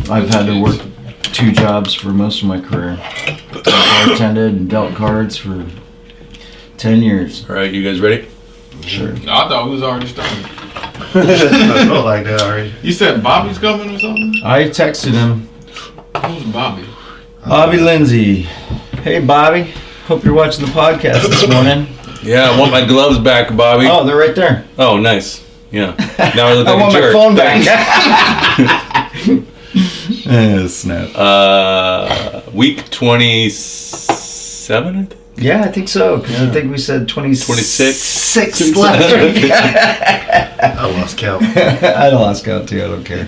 I've had to work 2 jobs for most of my career. I bartended and dealt cards for 10 years. All right, you guys ready? Sure. I thought we was already started. I felt like that already. You said Bobby's coming or something? I texted him. Who's Bobby? Bobby Lindsay. Hey, Bobby. Hope you're watching the podcast this morning. Yeah, I want my gloves back, Bobby. Oh, they're right there. Oh, nice. Yeah. Now I look I like want a my jerk. phone back. Snap. Week 27, I think. Yeah, I think so. 'Cause I think we said 26. 6 last week. I lost count. I lost count too. I don't care.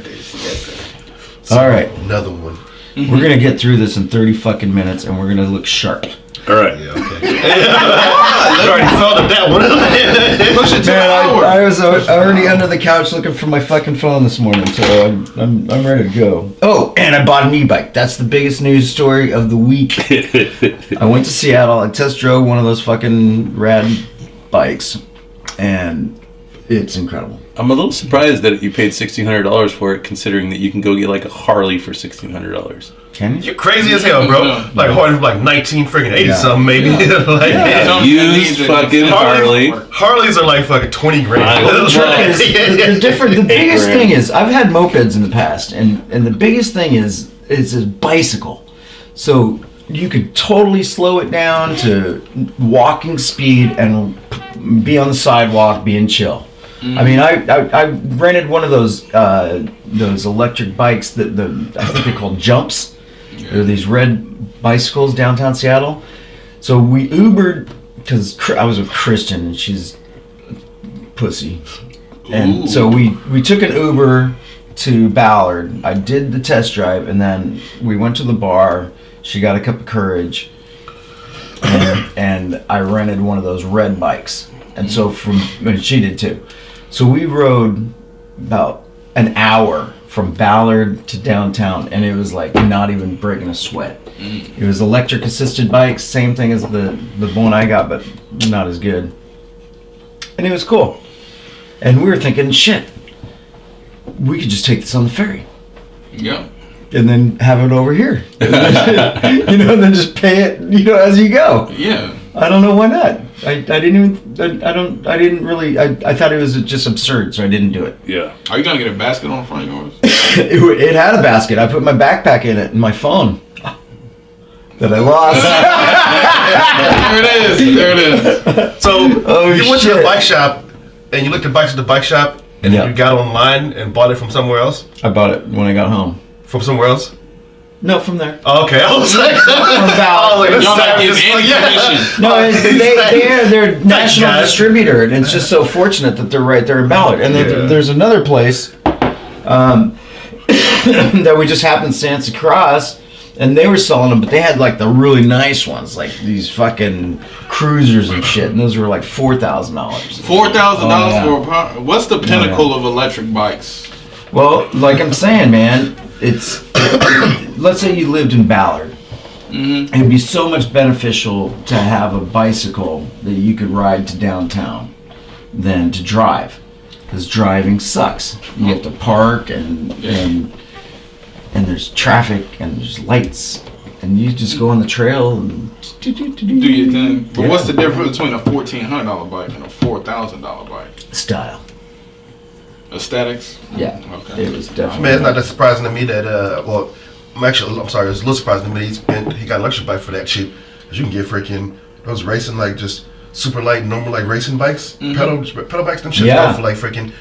All right. Another one. We're going to get through this in 30 fucking minutes and we're going to look sharp. All right. Yeah, okay. I already felt it, that one. Push it to Man, an hour. I was already under the couch looking for my fucking phone this morning, so I'm ready to go. Oh, and I bought an e-bike. That's the biggest news story of the week. I went to Seattle. I test drove one of those fucking rad bikes, and it's incredible. I'm a little surprised that you paid $1,600 for it, considering that you can go get like a Harley for $1,600. Can you? You're crazy as hell, bro. Yeah. Like Harley from like 1980 Yeah. something, maybe. like, Something Used that fucking needs to- Harley. Harleys are like fucking 20 grand. I know. The different. The biggest grand. thing is I've had mopeds in the past, and the biggest thing is a bicycle. So you could totally slow it down to walking speed and be on the sidewalk, being chill. I mean, I rented one of those electric bikes that I think they're called Jumps. They're these red bicycles downtown Seattle. So we Ubered because I was with Kristen and she's pussy, and so we took an Uber to Ballard. I did the test drive and then we went to the bar. She got a cup of courage, and I rented one of those red bikes. And so she did too. So we rode about an hour from Ballard to downtown, and it was like not even breaking a sweat. It was electric assisted bikes, same thing as the one I got, but not as good. And it was cool. And we were thinking, shit, we could just take this on the ferry Yep. and then have it over here. And then just pay it, as you go. Yeah. I don't know why not. I thought it was just absurd, so I didn't do it. Yeah. Are you gonna get a basket on the front of yours? It had a basket. I put my backpack in it and my phone that I lost. There it is. So you went to shit. the bike shop and you looked at bikes at the bike shop and Yeah. then you got online and bought it from somewhere else? I bought it when I got home. From somewhere else? No, from there. Oh, okay. I was like, Y'all not getting any commission. No, they're national guys. distributor, and it's just so fortunate that they're right there in Ballard. And then there's another place that we just happenstance across, and they were selling them, but they had like the really nice ones, like these fucking cruisers and shit, and those were like $4,000. $4,000 for a power. What's the pinnacle of electric bikes? Well, like I'm saying, man, it's let's say you lived in Ballard. It'd be so much beneficial to have a bicycle that you could ride to downtown than to drive, because driving sucks. You have to park and there's traffic and there's lights, and you just go on the trail and Do your thing. But Yeah. what's the difference between a $1,400 bike and a $4,000 bike? style. Aesthetics? Yeah, Okay. it was definitely. man, it's not that surprising to me that, I'm sorry, it's a little surprising to me he got an electric bike for that cheap. Because you can get freaking those racing, like just super light, normal, like racing bikes, pedal bikes, them shit Yeah. go for like freaking,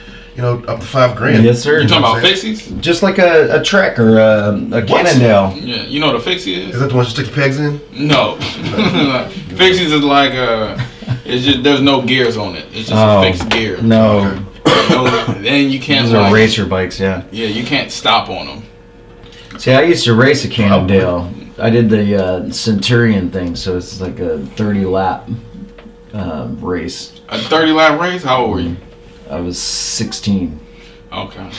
up to $5,000. Yes, sir. You talking know about what I'm fixies? Just like a Trek or a Cannondale. Yeah. You know what a fixie Is is? that the one you stick your pegs in? No. Fixies is like it's just there's no gears on it. It's just Oh, a fixed gear. No, Then you can't these are like, racer bikes. Yeah. Yeah, you can't stop on them. See, I used to race a Cannondale. I did the Centurion thing, so it's like a 30 lap race. A 30 lap race? How old were you? I was 16, Okay.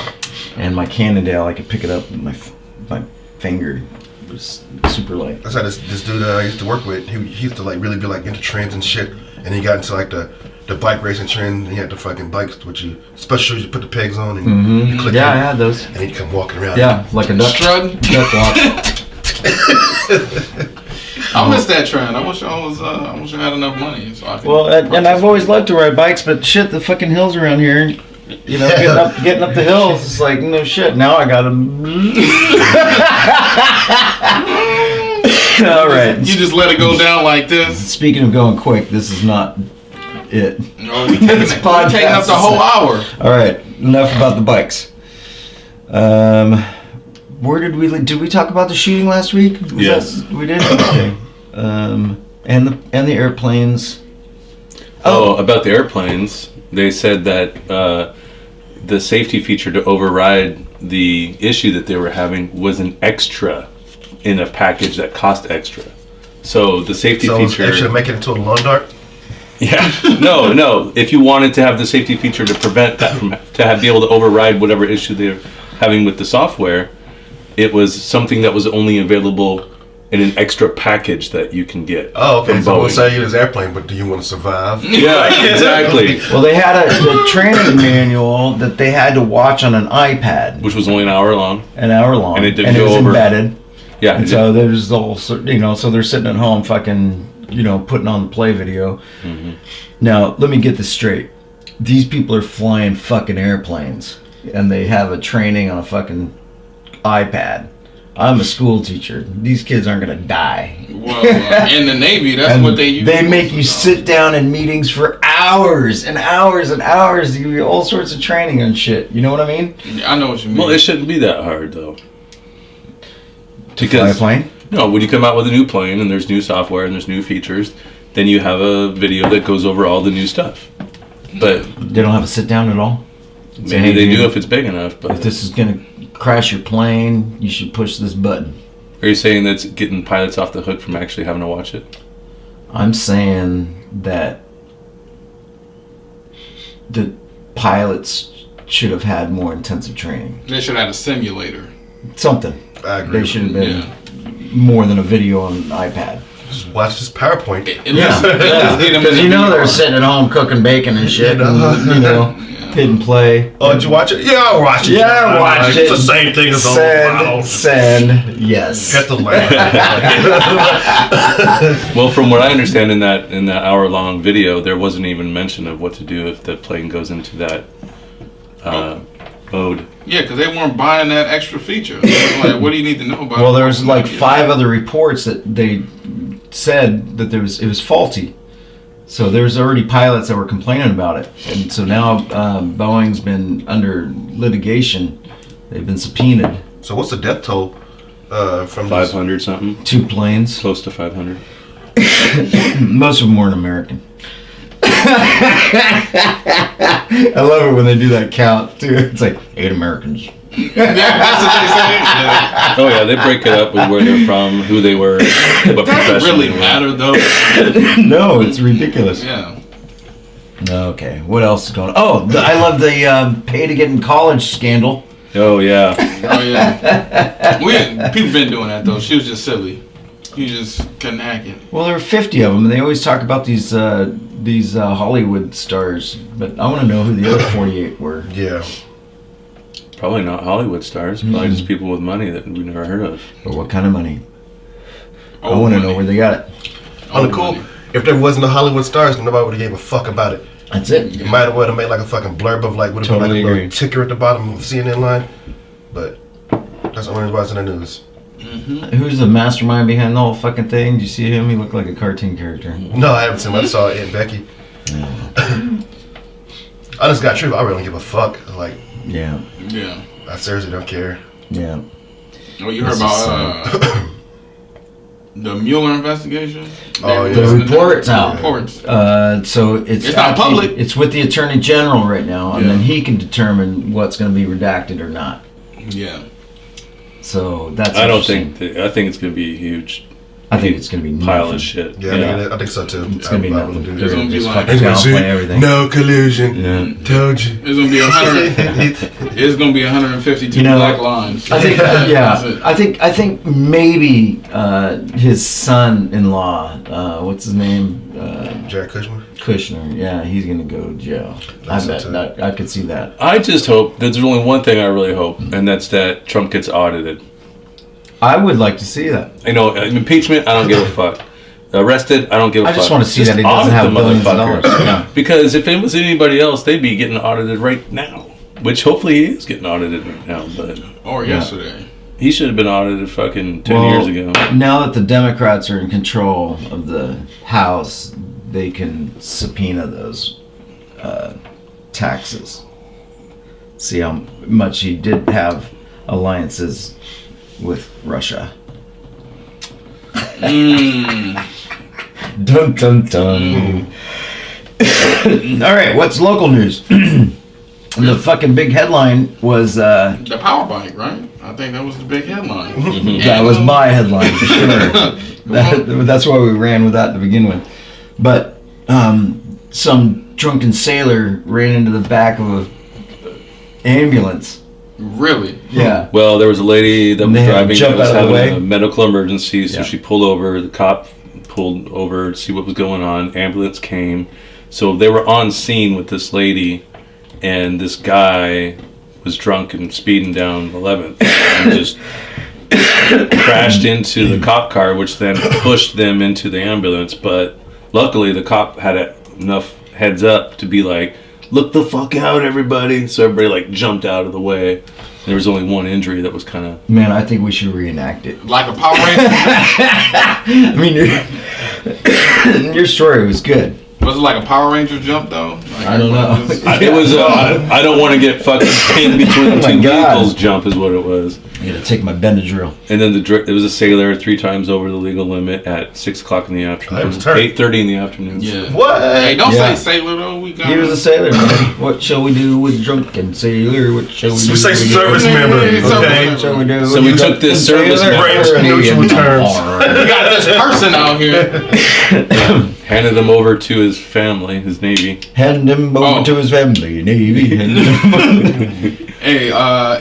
and my Cannondale, I could pick it up with my finger. It was super light. That's how this dude I used to work with, he used to like really be like into trains and shit, and he got into like the the bike racing trend. You had the fucking bikes with you, special shoes. You put the pegs on and you click Yeah, I in, had those. and then you come walking around. Yeah, like a duck walk. I miss that trend. I wish I had enough money so I could. Well, and I've always loved to ride bikes, but shit, the fucking hills around here, you know, getting up the hills, it's like, no shit, now I gotta... All right. You just let it go down like this. Speaking of going quick, this is not it. No, we're taking up podcast the whole hour. All right, enough about the bikes. Where did we talk about the shooting last week? Yes. We did? Okay. And the airplanes. Oh, about the airplanes, they said that the safety feature to override the issue that they were having was an extra in a package that cost extra. So the safety feature... So actually make it into a lawn dart? Yeah. No. If you wanted to have the safety feature to prevent that from... be able to override whatever issue they're having with the software, it was something that was only available in an extra package that you can get. Oh, okay. from So we'll Boeing. say it's airplane, but do you want to survive? Yeah, exactly. Well, they had a training manual that they had to watch on an iPad, Which was only an hour long. an hour long, And it didn't was go over. embedded. Yeah. And so there's the whole, so they're sitting at home fucking, putting on the play video. Mm-hmm. Now, let me get this straight. These people are flying fucking airplanes, and they have a training on a fucking iPad. I'm a school teacher. These kids aren't gonna die. Well, in the Navy, that's And what they use. they make you sit down in meetings for hours and hours and hours. You do all sorts of training and shit. You know what I mean? I know what you mean. Well, it shouldn't be that hard, though. To fly a plane? No, when you come out with a new plane and there's new software and there's new features, then you have a video that goes over all the new stuff. But They don't have a sit down at all? Say, maybe hey, they do dude, if it's big enough. If But this is gonna crash your plane, you should push this button. are you saying that's getting pilots off the hook from actually having to watch it? I'm saying that the pilots should have had more intensive training. They should have a simulator. Something. I agree. They should have been Yeah. more than a video on an iPad. Just watch this PowerPoint. At least get them Because in the they're VR. sitting at home cooking bacon and shit, and, hit and play. Oh, did you watch it? Yeah, I watched it. Yeah, I watched it. It's the same thing as Send, yes. Get the line. Well, from what I understand in that hour-long video, there wasn't even mention of what to do if the plane goes into that mode. Yeah, because they weren't buying that extra feature. Like, what do you need to know about? Well, there was like 5 other reports that they said that it was faulty. So there's already pilots that were complaining about it, and so now Boeing's been under litigation. They've been subpoenaed. So what's the death toll from this? 500 something, 2 planes. close to 500. Most of them weren't American. I love it when they do that count too. It's like 8 Americans. Yeah, that's what they say. Yeah. Oh yeah, they break it up with where they're from, who they were, what Doesn't profession really they were. matter though. No, it's ridiculous. Yeah. Okay, what else is going on? Oh, I love the pay to get in college scandal. Oh yeah. Oh yeah. People been doing that though. She was just silly. You just couldn't hack it. Well, there are 50 of them, and they always talk about these Hollywood stars, but I want to know who the other 48 were. Yeah. Probably not Hollywood stars. Probably just people with money that we've never heard of. Or what kind of money? I Oh, want to money. know where they got it. On the cool, if there wasn't the Hollywood stars, nobody would have gave a fuck about it. That's it. You might have well have made like a fucking blurb of like would have Totally been like a agree. little ticker at the bottom of the CNN line, but that's the only reason why it's in the news. Who's the mastermind behind the whole fucking thing? Did you see him? He looked like a cartoon character. No, I haven't seen him. I saw Aunt Becky. I just got true. I really don't give a fuck. Like, Yeah, Yeah. I seriously don't care. yeah. Oh, you heard This is about the Mueller investigation? Oh, They yeah. released The report's the out. Reports. So it's It's not public. It's with the attorney general right now, and Yeah. then he can determine what's going to be redacted or not. Yeah. So that's. I don't interesting. think. I think it's going to be a huge I think it's going to be pile nothing. of shit. Yeah, I think so too. It's going to be I nothing. really do. It's gonna be Just like- fucking It's gonna downplay say, everything. no collusion. Yeah. Told you. It's gonna be 100. It's gonna be 152 You know, black lines. I think, That's yeah, it. I think maybe his son-in-law, what's his name? Jared Kushner. Kushner, yeah, he's gonna go to jail. I bet. I could see that. I just hope there's only one thing I really hope, and that's that Trump gets audited. I would like to see that. You know, impeachment, I don't give a fuck. Arrested, I don't give a fuck. I just want to see Just that he doesn't audit have the billions of motherfucker. dollars. Yeah. Because if it was anybody else, they'd be getting audited right now. Which hopefully he is getting audited right now, but Or yesterday. he should have been audited fucking 10 years ago. Now that the Democrats are in control of the House, they can subpoena those taxes. See how much he did have alliances with Russia. Dun dun dun. All right, what's local news? The fucking big headline was The power bike, right? I think that was the big headline. that was my headline for sure. That's why we ran with that to begin with. But some drunken sailor ran into the back of a ambulance. Really? Yeah. Well, there was a lady that was They had to driving jump that was out of the having way? a medical emergency, so Yeah. she pulled over. The cop pulled over to see what was going on. Ambulance came. So they were on scene with this lady, and this guy was drunk and speeding down 11th and just crashed into the cop car, which then pushed them into the ambulance. But luckily, the cop had enough heads up to be like, "Look the fuck out, everybody!" So everybody like jumped out of the way. There was only one injury that was kind of. Man, I think we should reenact it. Like a Power Ranger? I mean, your story was good. Was it like a Power Ranger jump though? Like I don't know. It was. I don't want to get fucking pinned between Oh my two God. vehicles. Jump is what it was. I gotta take my Benadryl. And then there was a sailor 3 times over the legal limit at 6:00 in the afternoon. That was turn. 8:30 in the afternoon. Yeah. What? Hey, don't Yeah. say sailor though. We got. He was a sailor, man. What shall we do with drunken sailor? What shall we do? We say with service member. Service Okay. member. What shall we do? So with we drunken took this service sailor? member. Branch neutral terms. We got this person out here. Handed him over to his family, his Navy. Hand him over Oh. to his family, Navy. Hand him Hey,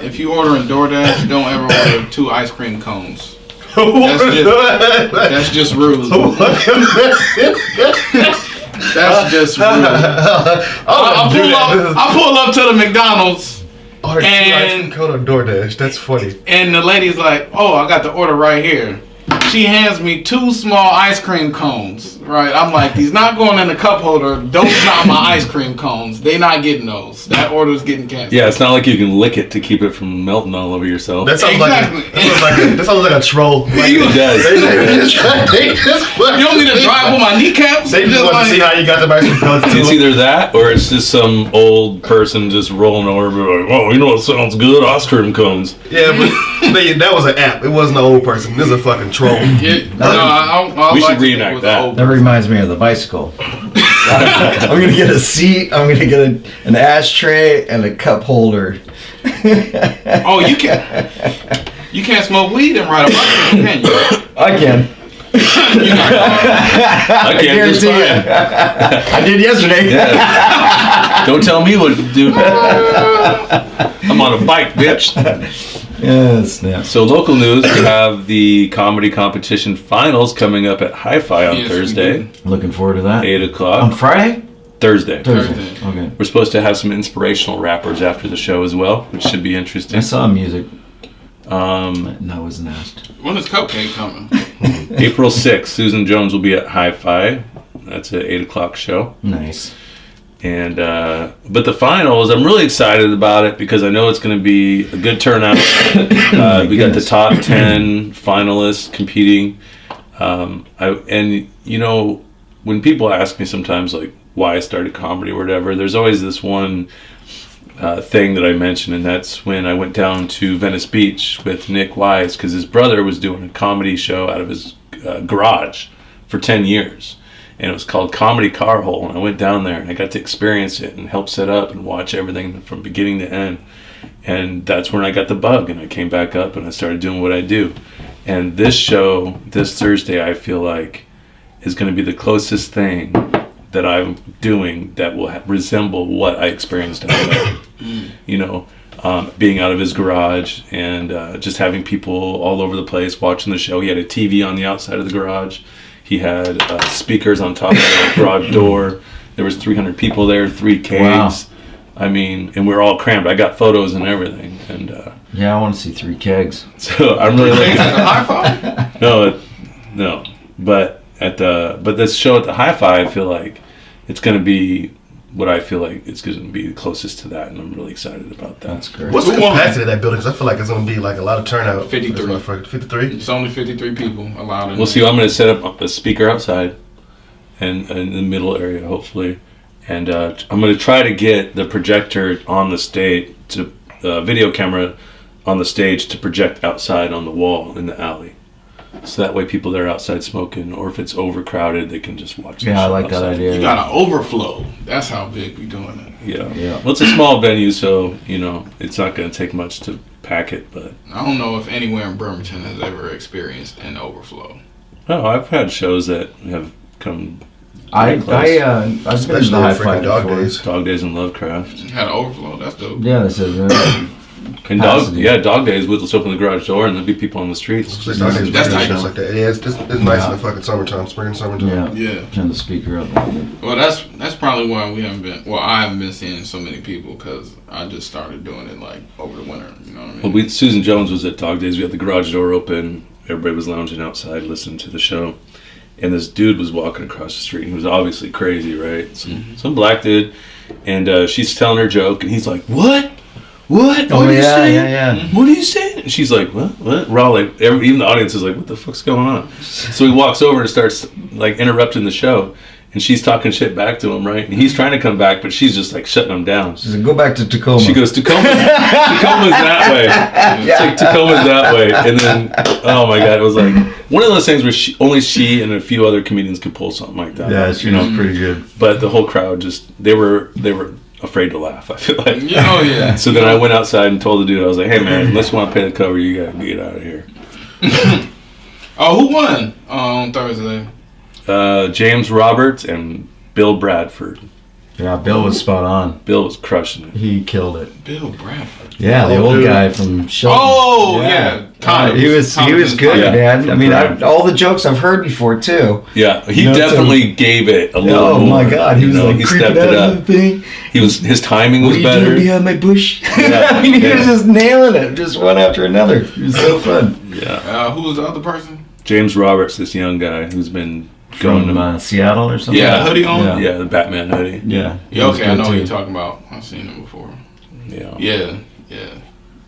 if you order in DoorDash, don't ever order 2 ice cream cones. That's just rude. That's just rude. I pull up to the McDonald's Order 2 ice cream And- cone on DoorDash. That's funny. and the lady's like, "Oh, I got the order right here." She hands me 2 small ice cream cones. Right, I'm like, "These not going in the cup holder. Those not my ice cream cones. They not getting those. That order's getting canceled." Yeah, it's not like you can lick it to keep it from melting all over yourself. That sounds Exactly. that sounds like a troll. Like, You- It does. You want me to drive with my kneecaps? They just Just want to like- see how you got the ice cream cones. It's either that or it's just some old person just rolling over like, "Oh, you know what sounds good? Ice cream cones." Yeah, but that was an app. It wasn't an old person. This is a fucking troll. Yeah, I We should like to think reenact it was that. old. That reminds me of the bicycle. I'm gonna get a seat. I'm gonna get an ashtray and a cup holder. Oh, you can't smoke weed and ride a bicycle, can you? I can. You not, I can't just guarantee you. fine. I did yesterday. Yeah. Don't tell me what to do. I'm on a bike, bitch. Yes. Yeah. So local news, we have the comedy competition finals coming up at Hi-Fi on Yes, we Thursday, do. Looking forward to that. 8 On o'clock. Friday? Thursday. Thursday. Thursday. Okay. We're supposed to have some inspirational rappers after the show as well, which should be I interesting. saw music. Um, No, I wasn't asked. When is Cupcake coming? April 6th, Susan Jones will be at Hi-Fi. That's an 8 o'clock show. Nice. And but the finals, I'm really excited about it because I know it's going to be a good turnout. We got the goodness. top 10 finalists competing. And you know, when people ask me sometimes like why I started comedy or whatever, there's always this one thing that I mention, and that's when I went down to Venice Beach with Nick Wise because his brother was doing a comedy show out of his garage for 10 years. And it was called Comedy Car Hole, and I went down there and I got to experience it and help set up and watch everything from beginning to end. And that's when I got the bug, and I came back up and I started doing what I do. And this show, this Thursday, I feel like is going to be the closest thing that I'm doing that will resemble what I experienced in LA. You know, being out of his garage and just having people all over the place watching the show. He had a TV on the outside of the garage. He had speakers on top of the garage door. There was 300 people there, 3 kegs. Wow. I mean, and we're all cramped. I got photos and everything, and Yeah, I want to see 3 kegs. so I'm really Thanks looking. at the high five. No, but this show at the Hi-Fi, I feel like it's going to be what I feel like it's going to be closest to that, and I'm really excited about that. That's great. What's the Who won? capacity of that building? Because I feel like it's going to be like a lot of turnout. 53. 53? It's only 53 people allowed in. We'll see. I'm going to set up a speaker outside, and in the middle area, hopefully, and I'm going to try to get the projector on the stage to video camera on the stage to project outside on the wall in the alley. So that way people that are outside smoking, or if it's overcrowded, they can just watch the Yeah, I show like that outside. idea. You got an overflow. That's how big we doing it. Yeah. Yeah. Well, it's a small venue, so, it's not going to take much to pack it, but... I don't know if anywhere in Bremerton has ever experienced an overflow. Oh, I've had shows that have come... I've been to Especially the on Hi-Fi freaking dog before. days. Dog Days and Lovecraft. Had an overflow. That's dope. Yeah, they said And Capacity. Dog Days, we'll just open the garage door and there'll be people on the streets. Especially dog days, That's really tight. shits like that. Yeah, it's nice in the fucking summertime, spring and summertime. Yeah. Yeah. Turn the speaker up a little bit. Well, that's probably why we haven't been. Well, I haven't been seeing so many people because I just started doing it like over the winter. You know what I mean? Well, Susan Jones was at Dog Days. We had the garage door open. Everybody was lounging outside listening to the show. And this dude was walking across the street. He was obviously crazy, right? Some black dude. And she's telling her joke. And he's like, what? What? Oh, What are you yeah, saying? yeah. What are you saying? And she's like, what? We're all like, even the audience is like, what the fuck's going on? So he walks over and starts like interrupting the show. And she's talking shit back to him, right? And he's trying to come back, but she's just like shutting him down. She said, go back to Tacoma. She goes, Tacoma's that way. It's like Tacoma's that way. And then, oh my God, it was like one of those things where only she and a few other comedians could pull something like that. Yeah, off, she was pretty good. But the whole crowd they were afraid to laugh, I feel like. Yeah, oh yeah. So then I went outside and told the dude, I was like, hey man, unless you want to pay the cover, you gotta get out of here. Oh, who won on Thursday? James Roberts and Bill Bradford. Yeah, Bill was spot on. Bill was crushing it. He killed it. Bill Bradford. Yeah, the Oh, old dude. guy from Shelton. Oh yeah. Times. He was Times good, Yeah. man. I mean, Right. all the jokes I've heard before too. Yeah, he You know, definitely gave it a little Oh more. my God, he was like he creeping stepped it out up. of the thing. His timing What was are you better. doing behind my bush? Yeah, I mean, he yeah. was just nailing it, just one after another. It was so fun. Yeah. Who was the other person? James Roberts, this young guy who's been going From to Seattle or something. Yeah. Hoodie on? the Batman hoodie. Yeah. he Yeah, was okay, I good know what too. you're talking about. I've seen him before. Yeah. Yeah.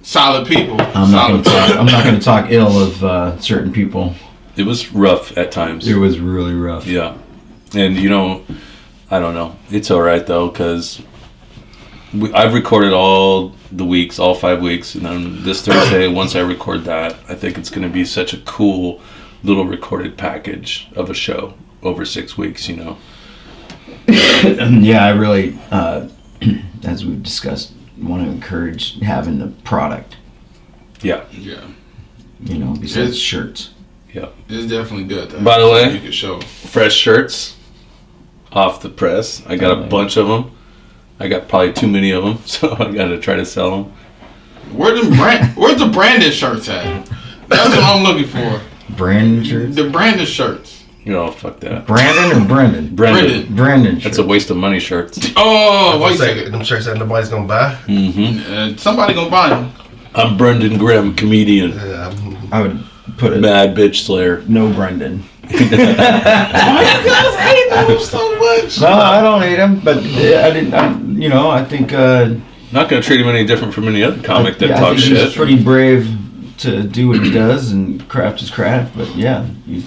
Solid people. I'm not Solid going to talk ill of certain people. It was rough at times. It was really rough. Yeah. And I don't know. It's all right though, because I've recorded all the weeks, all 5 weeks, and then this Thursday, once I record that, I think it's going to be such a cool little recorded package of a show over 6 weeks. Yeah, I really, as we've discussed, want to encourage having the product, Yeah. Yeah. besides It's- shirts. It's definitely good. By the way- you can show. Fresh shirts off the press. I got a bunch of them. I got probably too many of them, so I got to try to sell them. Where's the branded shirts at? That's what I'm looking for. Brandon shirts? The branded shirts. Fuck that. Brandon or Brendan? Brendan. Brandon shirts. That's a waste of money shirts. Oh, Wait wait a a second. second. Them shirts that nobody's gonna buy. Mm-hmm. Somebody gonna buy them. I'm Brendan Grimm, comedian. Yeah, I would put it Mad bitch slayer. no Brendan. Why you guys hate them so much? No, I don't hate him, but I didn't. I think. Not gonna treat him any different from any other comic that I talks think shit. He's pretty brave to do what he does and craft his craft. But yeah, you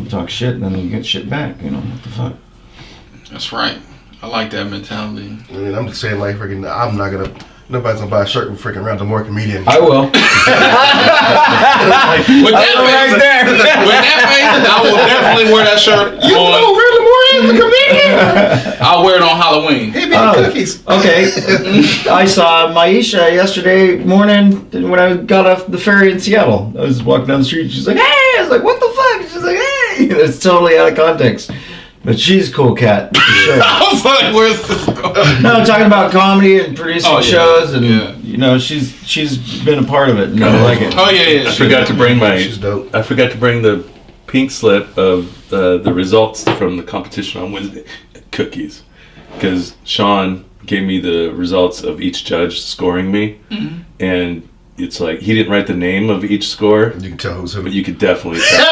talk shit and then you get shit back. What the fuck? That's right. I like that mentality. I mean, I'm just saying, like, freaking, I'm not gonna. Nobody's gonna buy a shirt from freaking Randall Moore comedian. I will. With that right face, there. with that face, I will definitely wear that shirt. Randall Moore is the comedian. I'll wear it on Halloween. He made Oh. cookies. Okay. I saw Maisha yesterday morning when I got off the ferry in Seattle. I was walking down the street. She's like, "Hey!" I was like, "What the fuck?" She's like, "Hey!" It's totally out of context. But she's a cool cat, for sure. I was like, where's this going? No, I'm talking about comedy and producing Oh, yeah. shows, and Yeah. she's been a part of it, and I like it. Oh, yeah. I forgot to bring She's dope. the pink slip of the results from the competition on Wednesday. Cookies. because Sean gave me the results of each judge scoring me, and it's like he didn't write the name of each score, You can tell who's who. but you could definitely tell.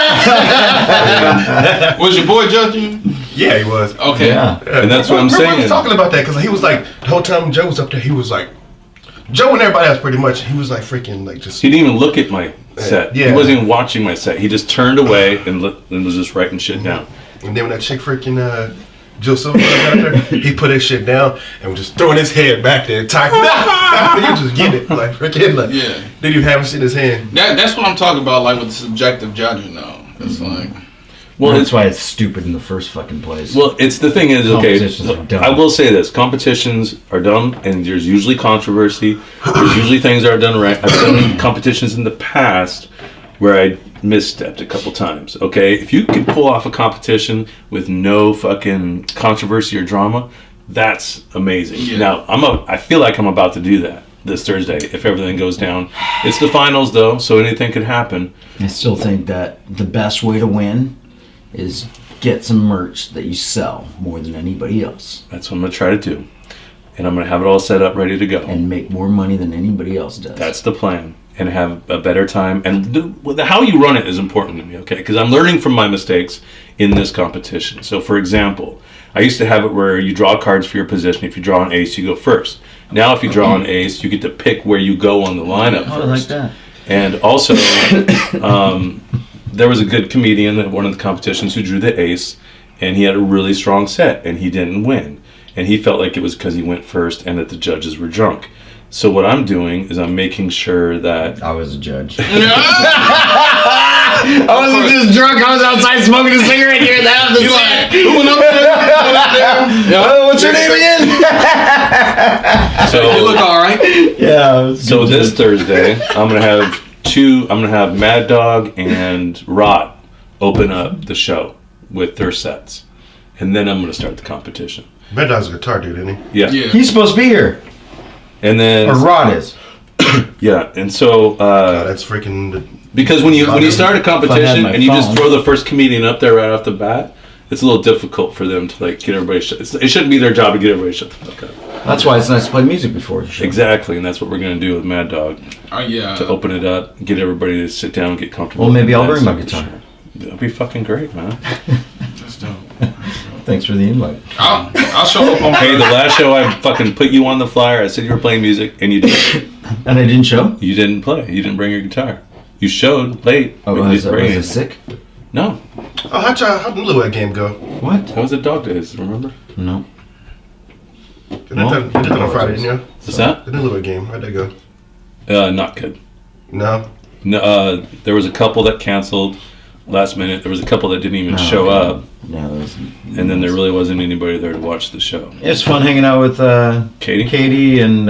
Was your boy judging? Yeah, he was. Okay. Yeah. And that's what I'm Remember we saying. was talking about that because he was like the whole time Joe was up there. He was like Joe and everybody else pretty much. He was like freaking like just. He didn't even look at my set. Yeah. He wasn't even watching my set. He just turned away and was just writing shit down. And then when that chick freaking Jill Silver got up there, he put his shit down and was just throwing his head back there, tight. You just get it, like freaking like. Yeah. Didn't even have shit in his hand. That's what I'm talking about, like with subjective judging, though. It's like. Well, That's why it's stupid in the first fucking place. Well, it's the thing is, okay, Competitions are dumb. I will say this. Competitions are dumb, and there's usually controversy. There's usually things that are done right. I've done competitions in the past where I misstepped a couple times, okay? If you can pull off a competition with no fucking controversy or drama, that's amazing. Yeah. Now, I feel like I'm about to do that this Thursday if everything goes down. It's the finals, though, so anything could happen. I still think that the best way to win is get some merch that you sell more than anybody else That's what I'm going to try to do. And I'm going to have it all set up, ready to go. and make more money than anybody else does. That's the plan, and have a better time. And how you run it is important to me, okay? Because I'm learning from my mistakes in this competition. So, for example, I used to have it where you draw cards for your position. If you draw an ace, you go first. Now, if you draw an ace, you get to pick where you go on the lineup Oh, I first. like that. And also, there was a good comedian at one of the competitions who drew the ace, and he had a really strong set, and he didn't win. And he felt like it was because he went first and that the judges were drunk. So what I'm doing is I'm making sure that I was a judge. I wasn't just drunk. I was outside smoking a cigarette here. That was the You like, who went up there? Who went up there? What's your name again? You look all right. Yeah. so this Thursday I'm gonna have Mad Dog and Rod open up the show with their sets, and then I'm gonna start the competition. Mad Dog's a guitar dude, isn't he? Yeah. Yeah. He's supposed to be here. And then Or Rod is. yeah, and so That's freaking. because when you start a competition my and you just phone. throw the first comedian up there right off the bat, it's a little difficult for them to like get everybody. It shouldn't be their job to get everybody shut the fuck up. That's why it's nice to play music before the show. Exactly, and that's what we're gonna do with Mad Dog Yeah. to open it up, get everybody to sit down, and get comfortable. Well, maybe and I'll then bring my start the guitar. show. That'd be fucking great, man. That's dope. Thanks for the invite. I'll show up on. Hey, the last show I fucking put you on the flyer. I said you were playing music, and you didn't. And I didn't show? You didn't play. You didn't bring your guitar. You showed late. Oh, but you was didn't bring I it. sick? No, Oh, how'd the Little Red game go? What? that was a dog days. Remember? No. They did that on Friday, didn't you? What's that? They did a Little Red game. How'd that go? Not good. No. No, there was a couple that canceled last minute. There was a couple that didn't even show up, No, it was. and then there really wasn't anybody there to watch the show. It's fun hanging out with Katie, and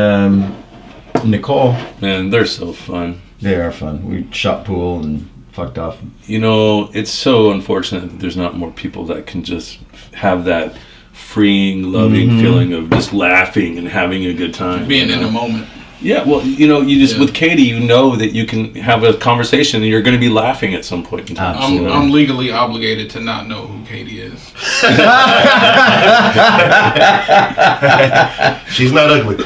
Nicole. man, they're so fun. They are fun. We shot pool and fucked off. You know, it's so unfortunate that there's not more people that can just have that freeing, loving feeling of just laughing and having a good time. Being you in know? the moment. Yeah, well, you know, you just Yeah. with Katie, you know that you can have a conversation and you're going to be laughing at some point in time. Absolutely. I'm legally obligated to not know who Katie is. She's not ugly.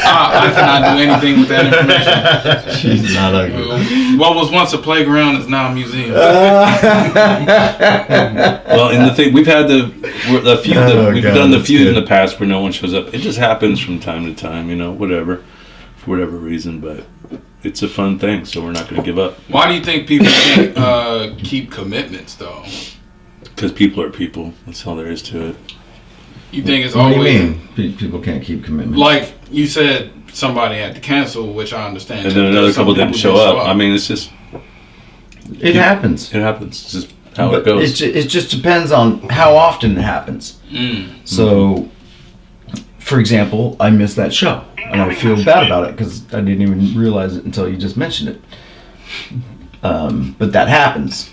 I cannot do anything with that information. She's not ugly. What was once a playground is now a museum. Well, and the thing we've had the few that Oh, we've God, done the that's few in good. the past where no one shows up. It just happens from time to time, you know, whatever, for whatever reason. But it's a fun thing, so we're not going to give up Why do you think people can't keep commitments, though? because people are people. That's all there is to it. You think it's What do you always mean? People can't keep commitments. like you said? Somebody had to cancel, which I understand. And then another couple didn't show up. I mean, it's just It happens. it happens. It's just how But it goes. it just depends on how often it happens. So, for example, I missed that show, and I feel bad about it because I didn't even realize it until you just mentioned it. But that happens.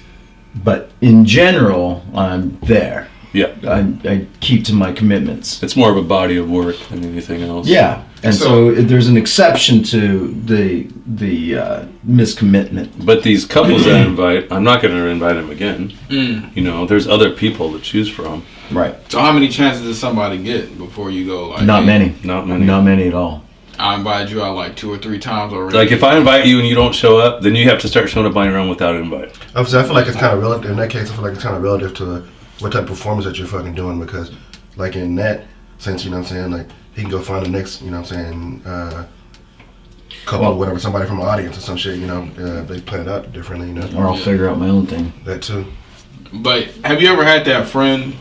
But in general, I'm there. Yeah, I keep to my commitments. it's more of a body of work than anything else. Yeah, and so, there's an exception to the miscommitment. But these couples that I invite, I'm not going to invite them again. You know, there's other people to choose from. Right. So how many chances does somebody get before you go like? Not hey, many. Not many. Not many at all. I invited you out like 2 or 3 times already. Like if I invite you and you don't show up, then you have to start showing up on your own without an invite. Obviously, I feel like it's kind of relative. In that case, I feel like it's kind of relative to what type of performance that you're fucking doing, because, like in that sense, you know what I'm saying, like he can go find the next, you know what I'm saying, couple or whatever, somebody from the audience or some shit, you know, they plan it out differently, you know. Or I'll figure out my own thing. That too. But have you ever had that friend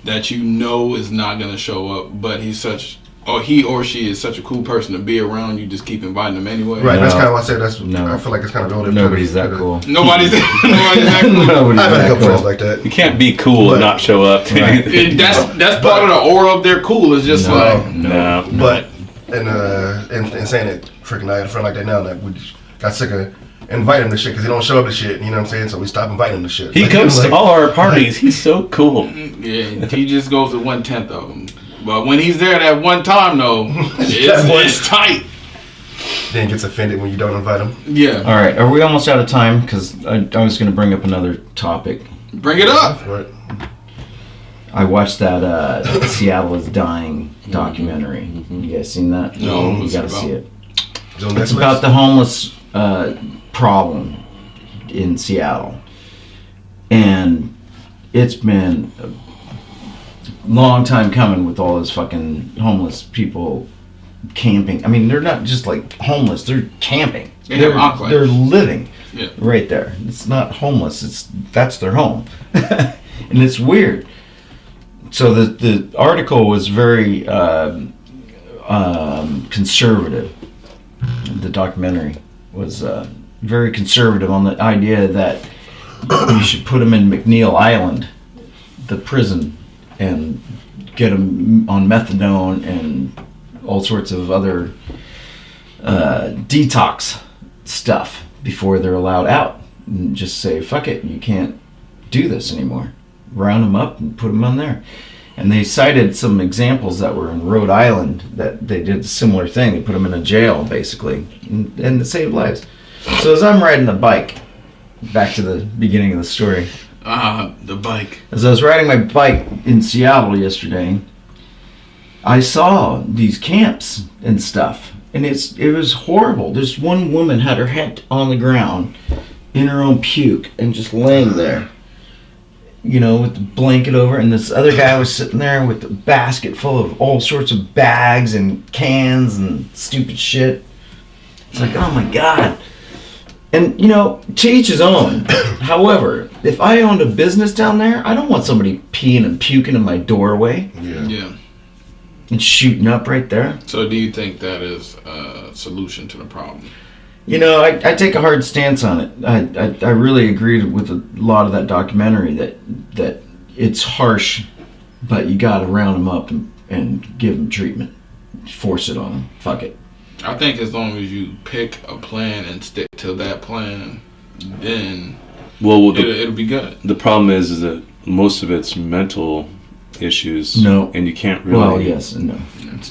that you know is not gonna show up, but he or she is such a cool person to be around, you just keep inviting them anyway? Right, No. that's kind of why I said that's. No. I feel like it's kind of relative. Nobody's to that cool. Nobody's that cool. Nobody's I've had a that couple friends cool. like that. You can't be cool But- and not show up. To Right. anything. That's part of the aura of their cool. Is just No. like No. But and saying it, freaking, I had a friend like that now that we just got sick of inviting him to shit because he don't show up to shit. You know what I'm saying? So we stopped inviting him to shit. He Like, comes like, to all our parties. He's so cool. yeah, he just goes to 1/10 of them. But when he's there that one time though, it's tight. Then gets offended when you don't invite him. Yeah, All right, are we almost out of time? Because I was going to bring up another topic. bring it up. Right. I watched that Seattle is Dying documentary. You guys seen that? No, You what's got to it about? see it. It's on It's Netflix. about the homeless problem in Seattle. And it's been a long time coming with all this fucking homeless people camping. I mean, they're not just like homeless, they're camping. They have enclaves. They're living Yeah. right there. It's not homeless, that's their home. And it's weird. So the article was very conservative. The documentary was very conservative on the idea that you should put them in McNeil Island, the prison, and get them on methadone and all sorts of other detox stuff before they're allowed out. And just say, fuck it, you can't do this anymore. Round them up and put them on there. And they cited some examples that were in Rhode Island that they did a similar thing. They put them in a jail, basically, and it saved lives. So as I'm riding the bike, back to the beginning of the story, The bike. as I was riding my bike in Seattle yesterday, I saw these camps and stuff, and it was horrible. This one woman had her head on the ground in her own puke and just laying there, you know, with the blanket over, and this other guy was sitting there with a basket full of all sorts of bags and cans and stupid shit. It's like, oh my God. And, you know, to each his own. However, if I owned a business down there, I don't want somebody peeing and puking in my doorway Yeah. Yeah. and shooting up right there. So do you think that is a solution to the problem? You know, I take a hard stance on it. I really agree with a lot of that documentary that it's harsh, but you got to round them up and give them treatment. Force it on them. Fuck it. I think as long as you pick a plan and stick to that plan, then Well, it'll be good. the problem is that most of it's mental issues. No. And you can't really. Well, yes and no.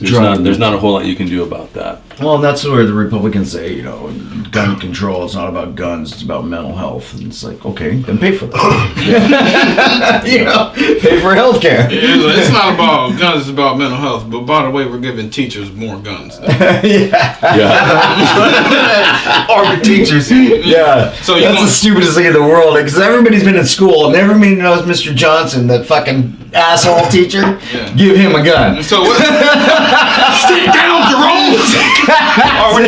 There's not a whole lot you can do about that. Well, and that's where the Republicans say, you know, gun control is not about guns, it's about mental health. And it's like, okay, then pay for that. You know, pay for health care. It's not about guns, it's about mental health. But by the way, we're giving teachers more guns. Yeah. Army teachers. Yeah. So you that's want- the stupidest thing in the world, because everybody's been in school and everybody knows Mr. Johnson, that fucking asshole teacher. Yeah. Give him a gun. So what? Sit down, Jerome. or when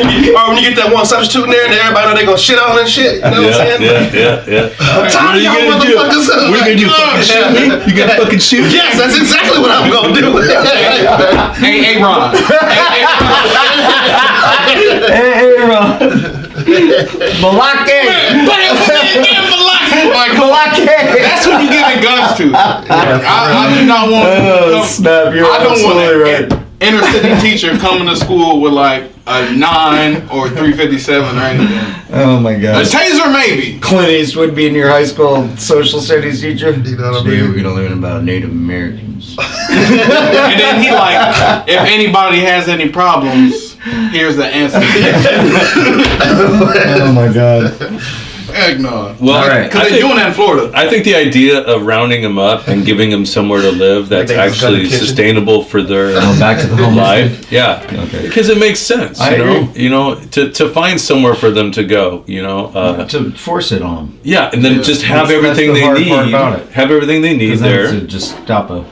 you get that one substitute in there and everybody know they gonna shit on and shit. You know what I'm saying? Yeah. I'm tired of y'all motherfuckers. What are you gonna do? Fucking shoot me? You gonna fucking shoot? Yes, that's exactly what I'm gonna do. Hey, Ron. Hey, Ron. Malake. Like, Malake. that's who you giving guns to. I do not want. Oh, snap. You're I don't want absolutely an right. inner city teacher coming to school with like a 9 or 357 or anything. Oh my A God. taser maybe. Clint Eastwood being your high school social studies teacher. You know what I Today mean? we're gonna learn about Native Americans. And then he like, if anybody has any problems, here's the answer. Oh my God. Heck no. Well, All right. Because I they're think, doing that in Florida. I think the idea of rounding them up and giving them somewhere to live that's They just got a actually kitchen. sustainable for their Back to the homeless life, yeah, Okay. because it makes sense. I agree. You know, to find somewhere for them to go. You know, to force it on them. yeah, and then Yeah. just have That's everything the they hard need. part about it. Have everything they need Because then it's there. a Gestapo.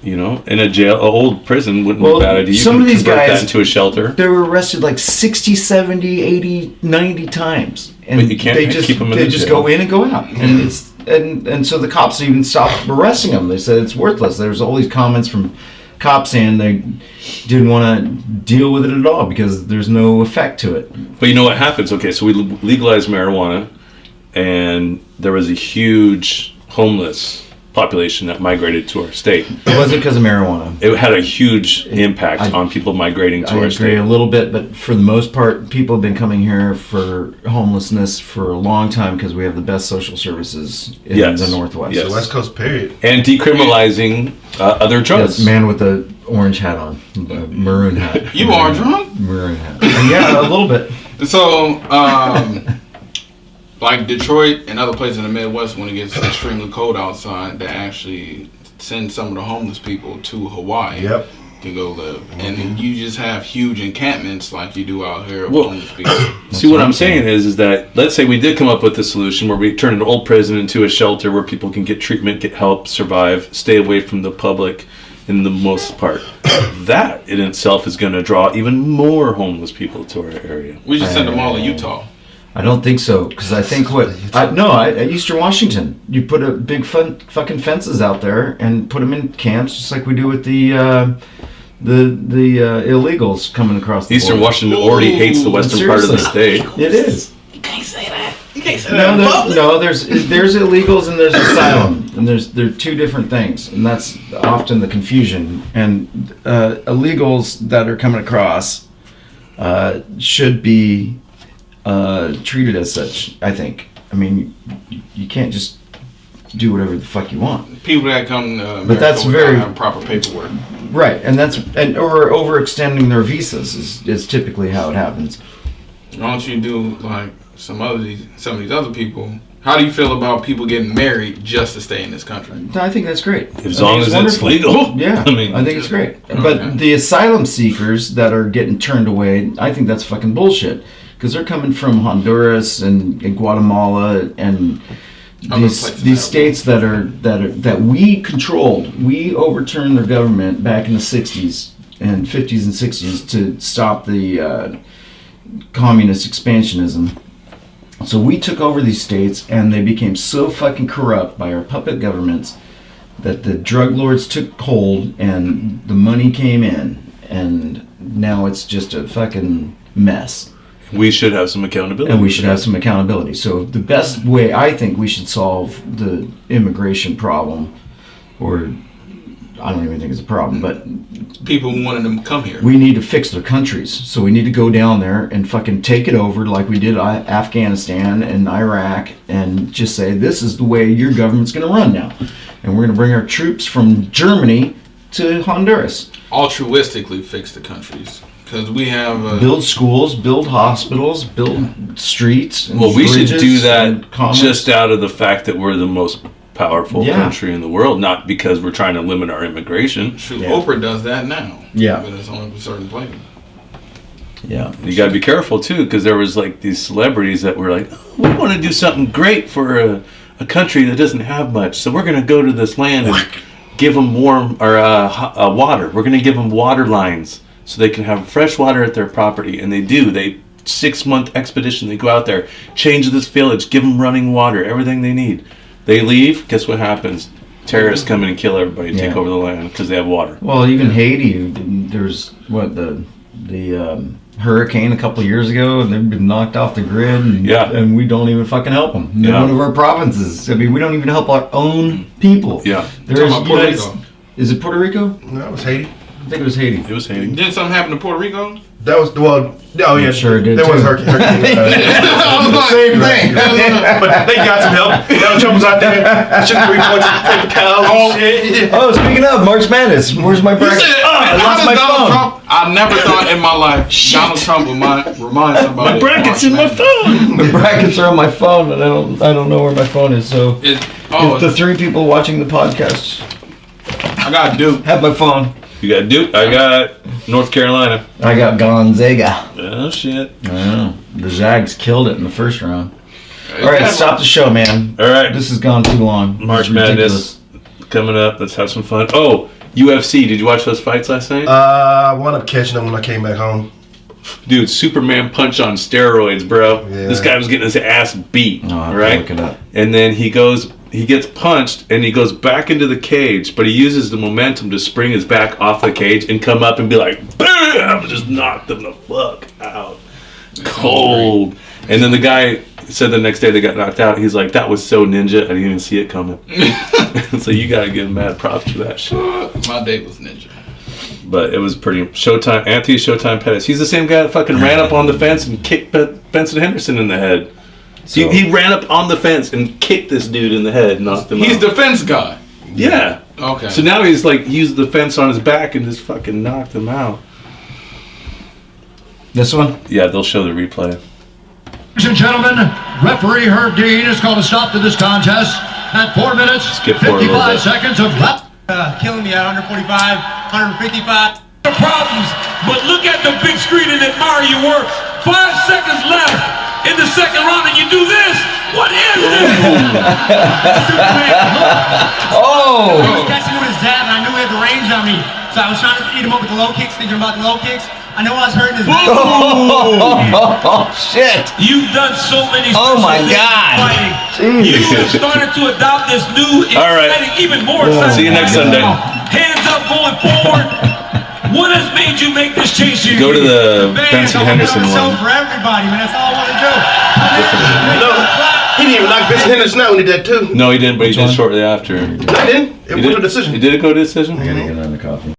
You know, in a jail, a old prison wouldn't Well, be a bad idea. You some can of these convert guys- that into a shelter. They were arrested like 60, 70, 80, 90 times. And But you can't they just, keep 'em in they the just jail. go in and go out. And it's and so the cops even stopped arresting them. They said it's worthless. There's all these comments from cops saying they didn't want to deal with it at all because there's no effect to it. But you know what happens? Okay, so we legalized marijuana, and there was a huge homeless population that migrated to our state. It wasn't because of marijuana. It had a huge impact I- on people migrating to I our agree state. a little bit, but for the most part, people have been coming here for homelessness for a long time because we have the best social services in Yes. the Northwest. Yes. The West Coast, period. And decriminalizing other drugs. Yes, man with the orange hat on, the maroon hat. You are drunk? Maroon hat. Yeah, a little bit. So, like Detroit and other places in the Midwest, when it gets extremely cold outside, they actually send some of the homeless people to Hawaii Yep. to go live. And you just have huge encampments like you do out here of Well, homeless people. See, what I'm saying is that let's say we did come up with a solution where we turn an old prison into a shelter where people can get treatment, get help, survive, stay away from the public in the most part. That in itself is going to draw even more homeless people to our area. We just send them all to Utah. I don't think so, because I think at Eastern Washington, you put a big fucking fences out there and put them in camps, just like we do with the illegals coming across the Eastern border. Washington already hates the western part of the state. It is. You can't say that. You can't say There's illegals and there's asylum, and they're two different things, and that's often the confusion. And illegals that are coming across should be treated as such. I think. I mean, you can't just do whatever the fuck you want. People that come to America But that's without very- having proper paperwork. Right, and or overextending their visas is typically how it happens. Why don't you do like some of these other people? How do you feel about people getting married just to stay in this country? I think that's great. As long as it's wonderful. legal. Yeah, I think it's great. But the asylum seekers that are getting turned away, I think that's fucking bullshit. Because they're coming from Honduras and Guatemala and these states that we controlled. We overturned their government back in the 60s and 50s and 60s to stop the communist expansionism. So we took over these states, and they became so fucking corrupt by our puppet governments that the drug lords took hold, and the money came in, and now it's just a fucking mess. We should have some accountability. And we should have some accountability. So the best way I think we should solve the immigration problem, or I don't even think it's a problem, but People wanting them to come here. we need to fix their countries. So we need to go down there and fucking take it over like we did Afghanistan and Iraq, and just say, this is the way your government's going to run now. And we're going to bring our troops from Germany to Honduras. Altruistically fix the countries. Because we have Build schools, build hospitals, build streets. And Well, we should bridges do and that commerce. just out of the fact that we're the most powerful Yeah. country in the world, not because we're trying to limit our immigration. shoot, Yeah. Oprah does that now. Yeah. But it's only for certain places. Yeah. You got to be careful too, because there was like these celebrities that were like, oh, we want to do something great for a country that doesn't have much, so we're going to go to this land and give them warm or water. We're going to give them water lines so they can have fresh water at their property, and they do. They 6-month expedition. They go out there, change this village, give them running water, everything they need. They leave. Guess what happens? Terrorists come in and kill everybody, take over the land because they have water. Well, even Haiti, there's the hurricane a couple of years ago, and they've been knocked off the grid, and we don't even fucking help them. They're one of our provinces. I mean, we don't even help our own people. Yeah. There's Talking about Puerto Rico. Is it Puerto Rico? No, it was Haiti. I think it was Haiti. It was Haiti. Didn't something happen to Puerto Rico? That was oh yeah, sure it did there was too. hurricane. Same thing. But they got some help. Donald Trump was out there. Shoot 3 points, take the cows and shit. Oh, speaking of March Madness, where's my bracket? I lost my phone. Trump, I never thought in my life Donald Trump would remind somebody. My bracket's in my March phone. The brackets are on my phone, and I don't know where my phone is. So Madness. if the 3 people watching the podcast I got Duke. have my phone, You got Duke. I got North Carolina. I got Gonzaga. Oh shit. I know. The Zags killed it in the first round. All right, stop the show, man. All right. This has gone too long. March This is ridiculous. Madness coming up. Let's have some fun. Oh, UFC. Did you watch those fights last night? I wound up catching them when I came back home. Dude, Superman punch on steroids, bro. Yeah. This guy was getting his ass beat, Oh, I'll have to right? look it up. And then he gets punched, and he goes back into the cage, but he uses the momentum to spring his back off the cage and come up and be like, BAM! Just knock them the fuck out. Cold. And then the guy said the next day they got knocked out. He's like, that was so ninja, I didn't even see it coming. So you gotta give him mad props for that shit. My date was ninja. But it was pretty Showtime. Anthony Showtime Pettis. He's the same guy that fucking ran up on the fence and kicked Benson Henderson in the head. So- He ran up on the fence and kicked this dude in the head, and knocked him He's out. the fence guy. Yeah. Okay. So now he's like used the fence on his back and just fucking knocked him out. This one? Yeah, they'll show the replay. Ladies and gentlemen, referee Herb Dean has called a stop to this contest at 4 minutes, Skip forward a little 55 bit. seconds of lap. Killing me at 145, 155. The problems, but look at the big screen and admire your work. 5 seconds left in the second round, and you do this. What is this? Oh! He was catching with his jab, and I knew he had the range on me, so I was trying to eat him up with the low kicks, thinking about the low kicks. I know I was hurting his back. Oh, shit! You've done so many. Oh, my special things in God. fighting. You have started to adopt this new, All right. exciting, even more exciting. See you next Sunday. Hands up, going forward. What has made you make this change? Go to the Fans, Benson I wanna Henderson do something one. for everybody, man. That's all I want to do. No, he didn't even knock Benson Henderson out when he did that too. No, he didn't, but he did one? shortly after. No, he didn't. It He went to decision. Did it go to decision? I gotta get another coffee.